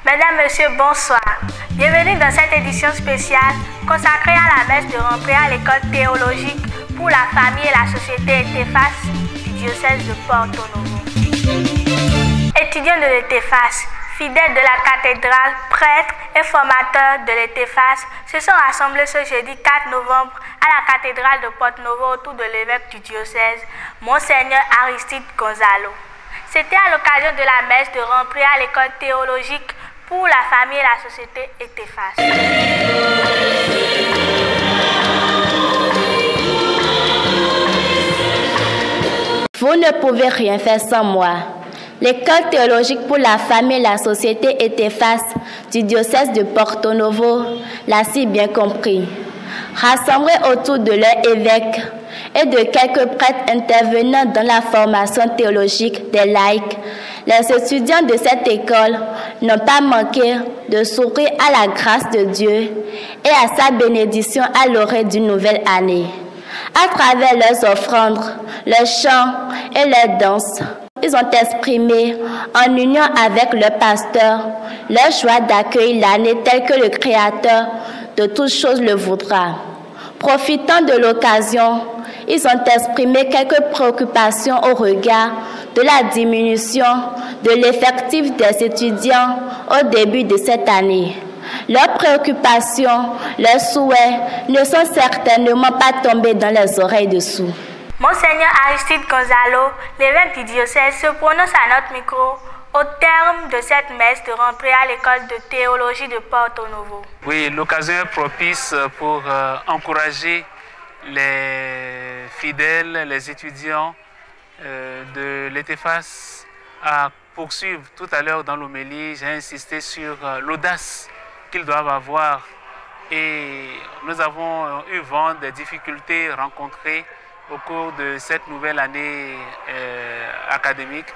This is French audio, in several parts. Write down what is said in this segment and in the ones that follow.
Mesdames, Messieurs, bonsoir. Bienvenue dans cette édition spéciale consacrée à la messe de rentrée à l'école théologique pour la famille et la société ETEFAS du diocèse de Porto Novo. Étudiants de l'ETEFAS, fidèles de la cathédrale, prêtres et formateurs de l'ETEFAS se sont rassemblés ce jeudi 4 novembre à la cathédrale de Porto Novo autour de l'évêque du diocèse, Monseigneur Aristide Gonzalo. C'était à l'occasion de la messe de rentrée à l'école théologique pour la famille et la société ETEFAS. Vous ne pouvez rien faire sans moi. L'école théologique pour la famille et la société ETEFAS du diocèse de Porto Novo l'a si bien compris. Rassemblés autour de leur évêque et de quelques prêtres intervenant dans la formation théologique des laïcs, les étudiants de cette école n'ont pas manqué de sourire à la grâce de Dieu et à sa bénédiction à l'orée d'une nouvelle année. À travers leurs offrandes, leurs chants et leurs danses, ils ont exprimé, en union avec leur pasteur, leur joie d'accueillir l'année telle que le Créateur de toutes choses le voudra. Profitant de l'occasion, ils ont exprimé quelques préoccupations au regard de la diminution de l'effectif des étudiants au début de cette année. Leurs préoccupations, leurs souhaits ne sont certainement pas tombés dans les oreilles de sourds. Monseigneur Aristide Gonzalo, l'évêque du diocèse, se prononce à notre micro au terme de cette messe de rentrée à l'école de théologie de Porto Novo. Oui, l'occasion est propice pour encourager les fidèles, les étudiants de l'ETEFAS à poursuivre. Tout à l'heure dans l'homélie, j'ai insisté sur l'audace qu'ils doivent avoir et nous avons eu vent des difficultés rencontrées au cours de cette nouvelle année académique.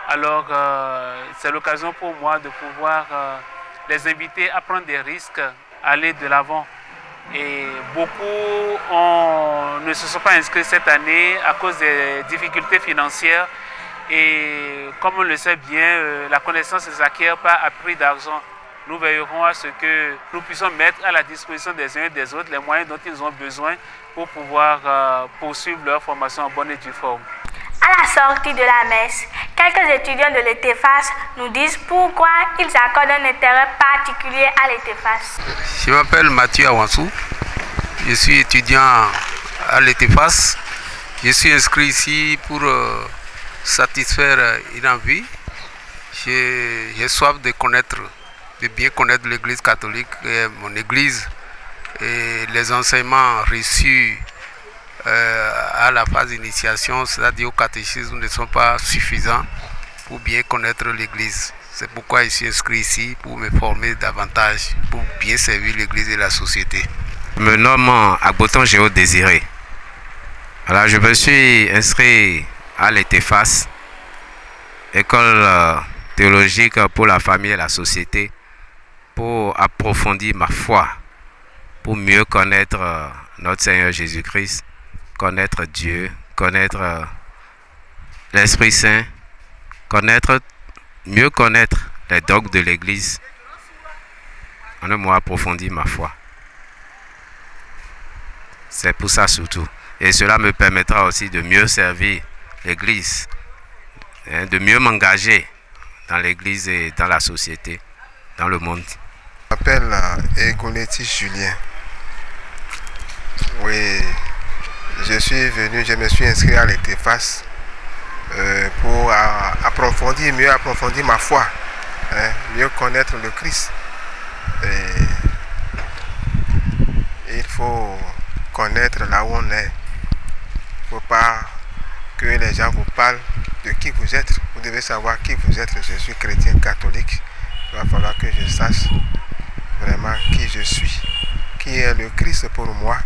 Alors c'est l'occasion pour moi de pouvoir les inviter à prendre des risques, à aller de l'avant. Et beaucoup ne se sont pas inscrits cette année à cause des difficultés financières. Et comme on le sait bien, la connaissance ne s'acquiert pas à prix d'argent. Nous veillerons à ce que nous puissions mettre à la disposition des uns et des autres les moyens dont ils ont besoin pour pouvoir poursuivre leur formation en bonne et due forme. À la sortie de la messe, quelques étudiants de l'ETEFAS nous disent pourquoi ils accordent un intérêt particulier à l'ETEFAS. Je m'appelle Mathieu Awansou, je suis étudiant à l'ETEFAS. Je suis inscrit ici pour satisfaire une envie. J'ai soif de bien connaître l'Église catholique et mon Église et les enseignements reçus à la phase d'initiation, c'est-à-dire au catéchisme, ne sont pas suffisants pour bien connaître l'Église. C'est pourquoi je suis inscrit ici pour me former davantage, pour bien servir l'Église et la société. Je me nomme Agboton Géo Désiré. Alors, je me suis inscrit à l'ETEFAS, école théologique pour la famille et la société, pour approfondir ma foi, pour mieux connaître notre Seigneur Jésus-Christ, connaître Dieu, connaître l'Esprit Saint, mieux connaître les dogmes de l'Église, en un mot approfondir ma foi. C'est pour ça surtout. Et cela me permettra aussi de mieux servir l'Église, de mieux m'engager dans l'Église et dans la société, dans le monde. Je m'appelle Egonetti Julien. Oui, je me suis inscrit à l'ETEFAS pour mieux approfondir ma foi, mieux connaître le Christ. Et il faut connaître là où on est. Il ne faut pas que les gens vous parlent de qui vous êtes. Vous devez savoir qui vous êtes. Je suis chrétien catholique. Il va falloir que je sache vraiment qui je suis, qui est le Christ pour moi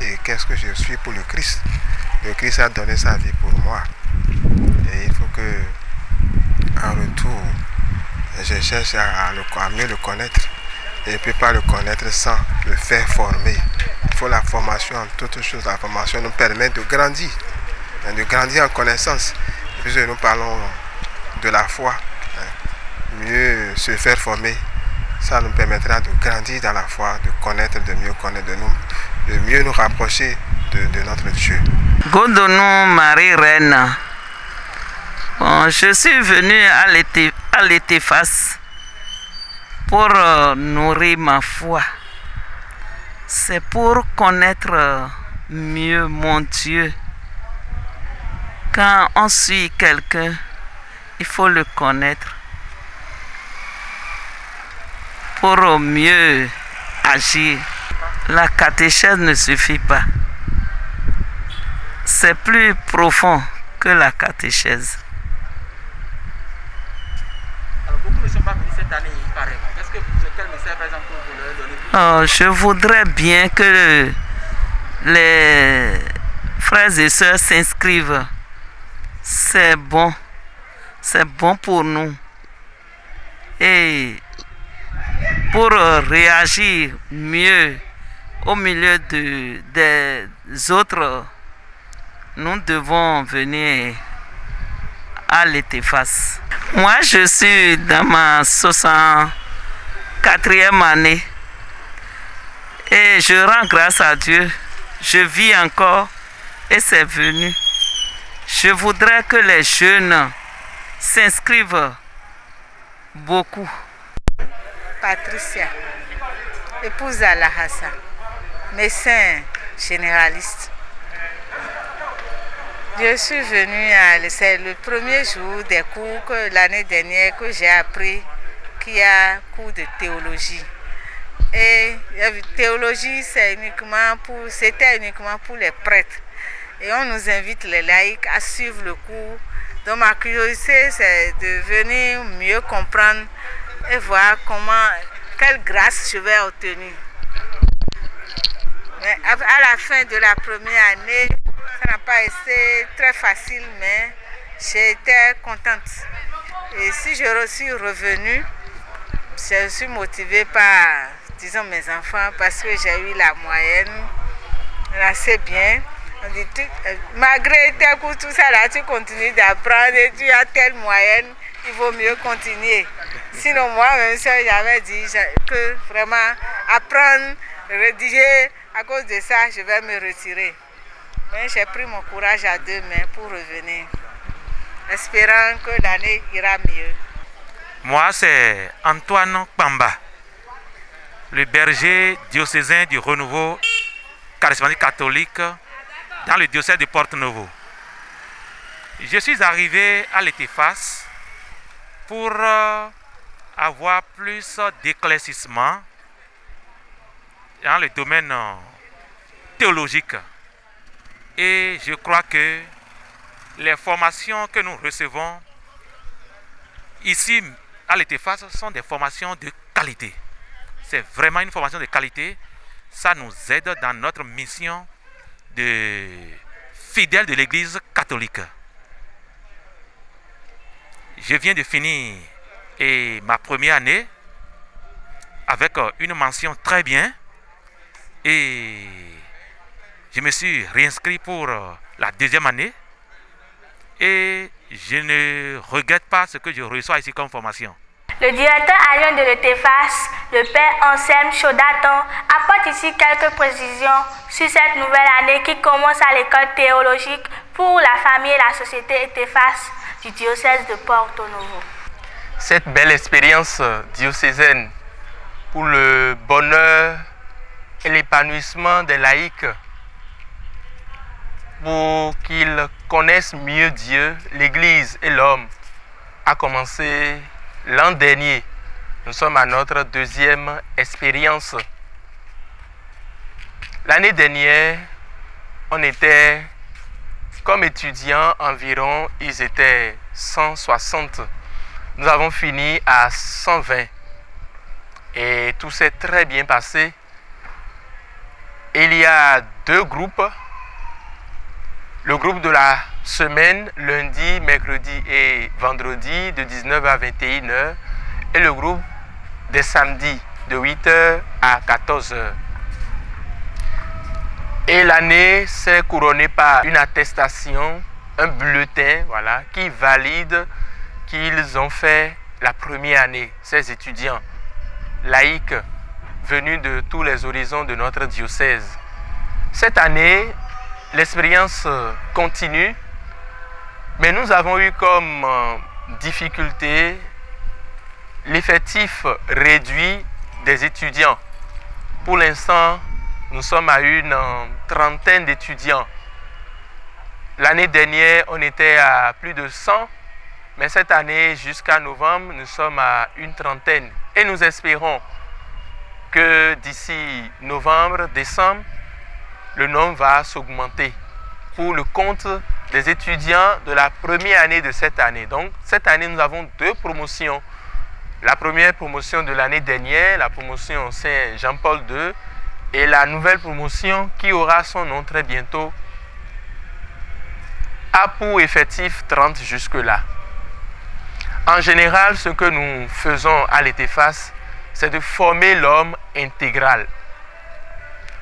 et qu'est-ce que je suis pour le Christ. Le Christ a donné sa vie pour moi et il faut que en retour je cherche à mieux le connaître et je ne peux pas le connaître sans le faire former. Il faut la formation en toutes choses. La formation nous permet de grandir en connaissance. Puisque nous parlons de la foi, mieux se faire former Ça nous permettra de grandir dans la foi, de connaître, de mieux connaître, de mieux nous rapprocher de notre Dieu. Godonou Marie Reine. Bon, je suis venu à l'Étéphas pour nourrir ma foi. C'est pour connaître mieux mon Dieu. Quand on suit quelqu'un, il faut le connaître pour mieux agir. La catéchèse ne suffit pas. C'est plus profond que la catéchèse. Alors, beaucoup ne sont pas venus cette année, il paraît. Quel message, par exemple, vous leur donnez? Je voudrais bien que les frères et sœurs s'inscrivent. C'est bon pour nous. Et pour réagir mieux au milieu des autres, nous devons venir à l'Étéphas. Moi, je suis dans ma 64e année et je rends grâce à Dieu. Je vis encore et c'est venu. Je voudrais que les jeunes s'inscrivent beaucoup. Patricia, épouse Alahassa, médecin généraliste. Je suis venue, c'est le premier jour des cours que l'année dernière que j'ai appris qu'il y a cours de théologie. Et théologie, c'était uniquement pour les prêtres. Et on nous invite les laïcs à suivre le cours. Donc ma curiosité, c'est de venir mieux comprendre et voir quelle grâce je vais obtenir. Mais à la fin de la première année, ça n'a pas été très facile, mais j'étais contente. Et si je suis revenue, je suis motivée par, disons, mes enfants, parce que j'ai eu la moyenne assez bien. On dit, malgré tes cours, tout ça là, tu continues d'apprendre et tu as telle moyenne, il vaut mieux continuer. Sinon, moi, même si j'avais dit que vraiment apprendre, rédiger, à cause de ça, je vais me retirer. Mais j'ai pris mon courage à deux mains pour revenir, espérant que l'année ira mieux. Moi, c'est Antoine Pamba, le berger diocésain du renouveau charismatique catholique dans le diocèse de Porto-Novo. Je suis arrivé à l'Étéphas pour avoir plus d'éclaircissement dans le domaine théologique. Et je crois que les formations que nous recevons ici à l'Étéphas sont des formations de qualité. C'est vraiment une formation de qualité. Ça nous aide dans notre mission de fidèles de l'Église catholique. Je viens de finir ma première année avec une mention très bien et je me suis réinscrit pour la deuxième année et je ne regrette pas ce que je reçois ici comme formation. Le directeur adjoint de l'Étéphas, le père Anselme Chaudaton, apporte ici quelques précisions sur cette nouvelle année qui commence à l'école théologique pour la famille et la société Étéphas du diocèse de Porto-Novo. Cette belle expérience diocésaine pour le bonheur et l'épanouissement des laïcs, pour qu'ils connaissent mieux Dieu, l'Église et l'homme, a commencé l'an dernier. Nous sommes à notre deuxième expérience. L'année dernière, on était comme étudiants environ, ils étaient 160. Nous avons fini à 120. Et tout s'est très bien passé. Il y a deux groupes. Le groupe de la semaine, lundi, mercredi et vendredi, de 19h à 21h. Et le groupe des samedis, de 8h à 14h. Et l'année s'est couronnée par une attestation, un bulletin, voilà, qui valide qu'ils ont fait la première année, ces étudiants. laïcs venus de tous les horizons de notre diocèse. Cette année, l'expérience continue, mais nous avons eu comme difficulté l'effectif réduit des étudiants. Pour l'instant, nous sommes à une trentaine d'étudiants. L'année dernière, on était à plus de 100, mais cette année, jusqu'à novembre, nous sommes à une trentaine. Et nous espérons que d'ici novembre, décembre, le nombre va s'augmenter pour le compte des étudiants de la première année de cette année. Donc, cette année, nous avons deux promotions. La première promotion de l'année dernière, la promotion Saint Jean-Paul II, et la nouvelle promotion qui aura son nom très bientôt, a pour effectif 30 jusque-là. En général, ce que nous faisons à l'ETEFAS, c'est de former l'homme intégral,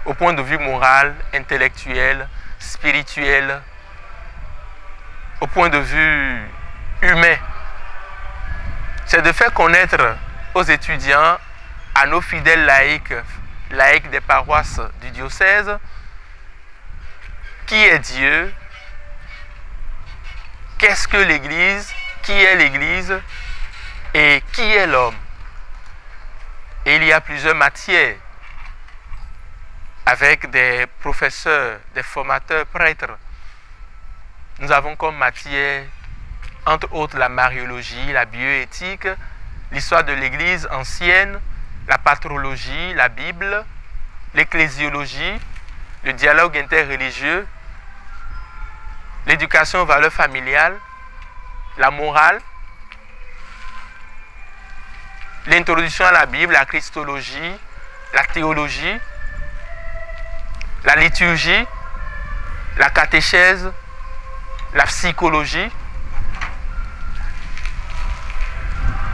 au point de vue moral, intellectuel, spirituel, au point de vue humain. C'est de faire connaître aux étudiants, à nos fidèles laïcs des paroisses du diocèse, qui est Dieu, qu'est-ce que l'Église, qui est l'Église et qui est l'homme. Et il y a plusieurs matières avec des professeurs, des formateurs prêtres. Nous avons comme matière, entre autres, la mariologie, la bioéthique, l'histoire de l'Église ancienne, la patrologie, la Bible, l'ecclésiologie, le dialogue interreligieux, l'éducation aux valeurs familiales, la morale, l'introduction à la Bible, la christologie, la théologie, la liturgie, la catéchèse, la psychologie,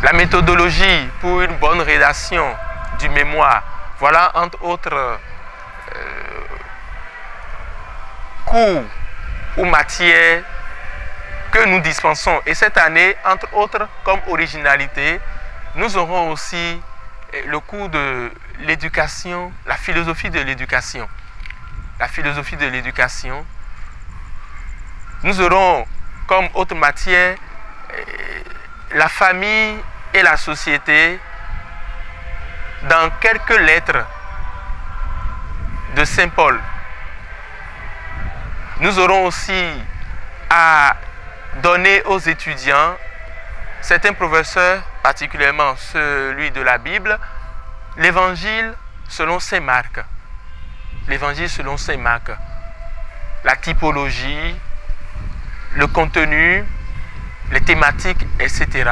la méthodologie pour une bonne rédaction du mémoire. Voilà entre autres cours ou matières que nous dispensons. Et cette année, entre autres, comme originalité, nous aurons aussi le cours de l'éducation, la philosophie de l'éducation. La philosophie de l'éducation. Nous aurons comme autre matière la famille et la société dans quelques lettres de Saint Paul. Nous aurons aussi à donner aux étudiants, certains professeurs, particulièrement celui de la Bible, l'évangile selon Saint Marc. L'évangile selon Saint Marc. La typologie, le contenu, les thématiques, etc.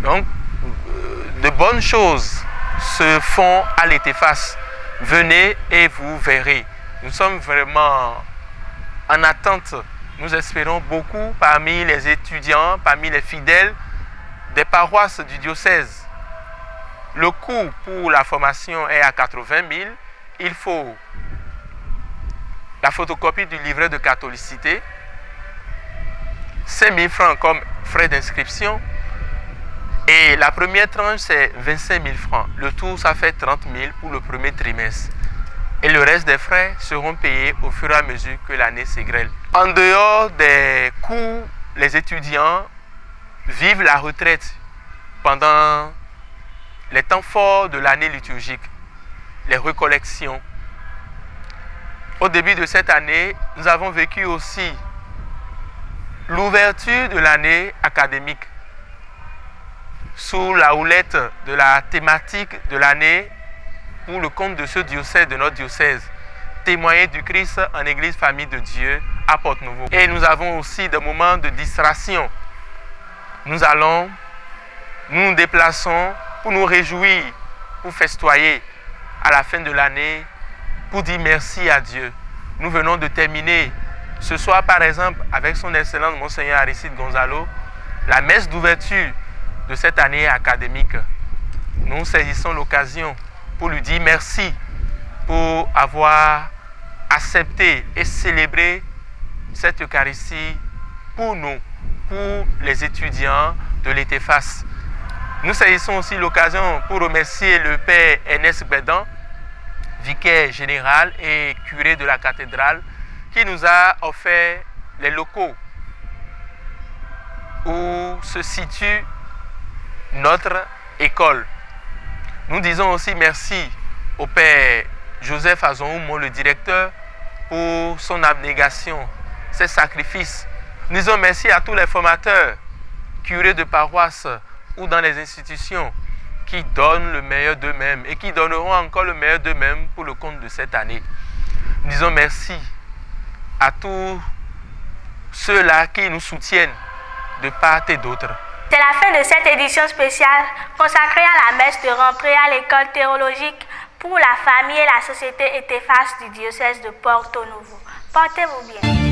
Donc, de bonnes choses se font à l'ETEFAS. Venez et vous verrez. Nous sommes vraiment en attente. Nous espérons beaucoup parmi les étudiants, parmi les fidèles des paroisses du diocèse. Le coût pour la formation est à 80 000. Il faut la photocopie du livret de catholicité, 5 000 francs comme frais d'inscription. Et la première tranche, c'est 25 000 francs. Le tout, ça fait 30 000 pour le premier trimestre. Et le reste des frais seront payés au fur et à mesure que l'année s'égrèle. En dehors des cours, les étudiants vivent la retraite pendant les temps forts de l'année liturgique, les recollections. Au début de cette année, nous avons vécu aussi l'ouverture de l'année académique sous la houlette de la thématique de l'année pour le compte de ce diocèse, de notre diocèse, témoigner du Christ en Église Famille de Dieu à Porte-Nouveau. Et nous avons aussi des moments de distraction. Nous nous déplaçons pour nous réjouir, pour festoyer à la fin de l'année, pour dire merci à Dieu. Nous venons de terminer ce soir, par exemple, avec son Excellence Monseigneur Aristide Gonzalo, la messe d'ouverture de cette année académique. Nous saisissons l'occasion pour lui dire merci pour avoir accepté et célébré cette Eucharistie pour nous, pour les étudiants de l'ETEFAS. Nous saisissons aussi l'occasion pour remercier le Père Ernest Bédan, vicaire général et curé de la cathédrale, qui nous a offert les locaux où se situe notre école. Nous disons aussi merci au Père Joseph Azonoumo, le directeur, pour son abnégation, ses sacrifices. Nous disons merci à tous les formateurs, curés de paroisse ou dans les institutions qui donnent le meilleur d'eux-mêmes et qui donneront encore le meilleur d'eux-mêmes pour le compte de cette année. Nous disons merci à tous ceux-là qui nous soutiennent de part et d'autre. C'est la fin de cette édition spéciale consacrée à la messe de rentrée à l'école théologique pour la famille et la société ETEFAS du diocèse de Porto Novo. Portez-vous bien.